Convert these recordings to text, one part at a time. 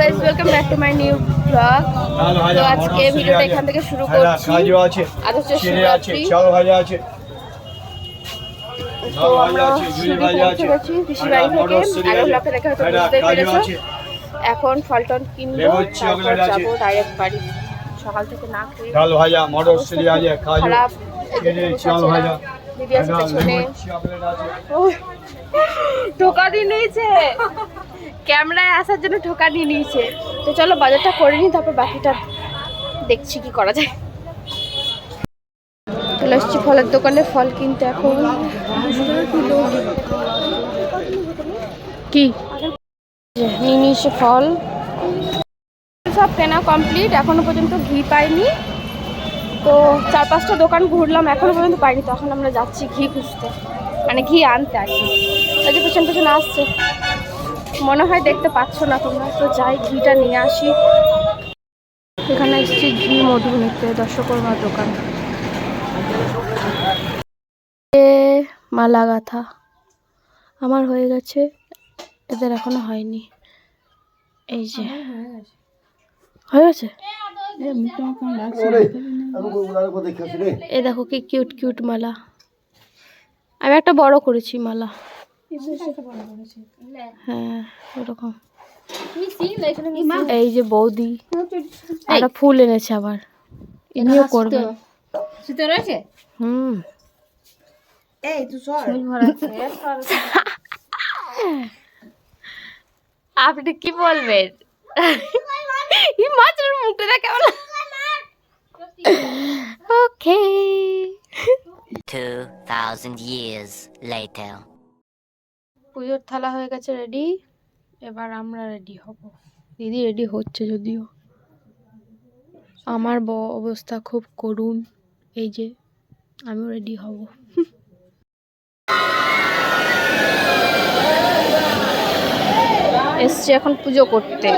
Guys, welcome back to my new blog. তো আজকে ভিডিওটা এখান থেকে শুরু করছি। আজ হচ্ছে শিবরাত্রি। তো আমরা সিঁড়ি পৌঁছে গেছি পিসির বাড়ি থেকে। আগের ব্লগে দেখে হয়তো বুঝতে পেরেছো। এখন ফলটন কিনবো, তারপর যাবো ডাইরেক্ট বাড়ি। সকাল থেকে না খেয়ে খারাপ। দিদি আছে পেছনে, টোকা দিয়ে নিয়েছে, ক্যামেরায় আসার জন্য টোকা দিয়ে নিয়েছে। তো চলো বাজারটা করে নিই, তারপর বাকিটা দেখছি কি করা যায়। চলে এসছি ফলের দোকানে ফল কিনতে। এখন কি নিয়ে নিয়েছে ফল, সব কেনা কমপ্লিট। এখনো পর্যন্ত ঘি পাইনি। তো 4-5টা দোকান ঘুরলাম, এখনো পর্যন্ত পাইনি। তখন আমরা যাচ্ছি ঘি খুঁজতে, মানে ঘি আনতে আর কি। ওই যে পেছন পেছনে আসছে, মনে হয় দেখতে পাচ্ছ না তোমরা। তো যাই ঘিটা নিয়ে আসি। এখানে এসেছি ঘি মধু নিতে, দর্শকর্মার দোকান। মালা গাথা আমার হয়ে গেছে, এদের এখনো হয়নি। এই যে হয়ে গেছে। এই দেখো কি কিউট কিউট মালা। আমি একটা বড় করেছি মালা। হ্যাঁ ওরকম। এই যে বৌদি একটা ফুল এনেছে আবার, ইনিও করবে। আপনি কি বলবেন? মাছের মুখটা দেখে ওকে। 2000 years later. পুজোর থালা হয়ে গেছে রেডি, এবার আমরা রেডি হব। দিদি রেডি হচ্ছে, যদিও আমার অবস্থা খুব করুণ। এই যে আমিও রেডি হব। এসছি এখন পুজো করতে।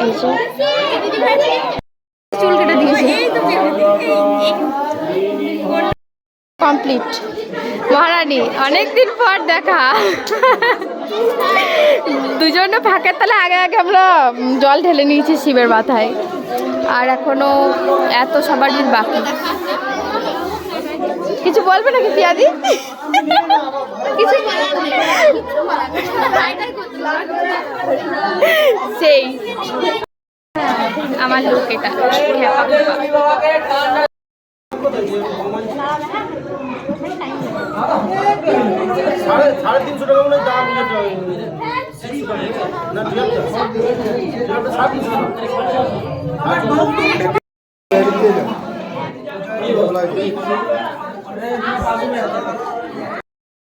এই যে চুল কেটে দিয়েছে, কমপ্লিট। মহারানী অনেকদিন পর দেখা। দুজনে ফাঁকের তালে আগে আগে আমরা জল ঢেলে নিয়েছি শিবের মাথায়, আর এখনো এত সবার বাকি। কিছু বলবে নাকি পিয়াদি? কিছু সেই আমার লোক এটা।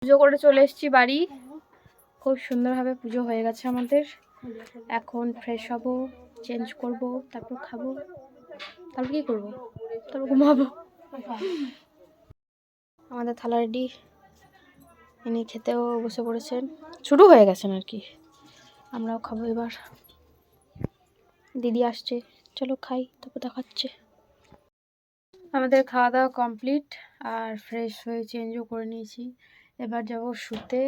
পুজো করে চলে এসেছি বাড়ি। খুব সুন্দরভাবে পুজো হয়ে গেছে আমাদের। এখন ফ্রেশ হব, চেঞ্জ করব, তারপর খাবো, তারপর কি করবো, তারপর ঘুমাবো। আমাদের থালা রেডি, ইনি খেতেও বসে পড়েছেন, শুরু হয়ে গেছেন আর কি। আমরাও খাবো এবার। দিদি আসছে, চলো খাই, তারপর দেখাচ্ছে। আমাদের খাওয়া দাওয়া কমপ্লিট, আর ফ্রেশ হয়ে চেঞ্জও করে নিয়েছি। এবার যাব শুতে।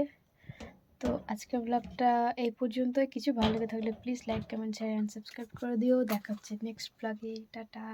তো আজকের ব্লগটা এই পর্যন্তই। কিছু ভালো লেগে থাকলে please like, comment, share and subscribe করে দিও। দেখা হচ্ছে নেক্সট ব্লগে। টাটা।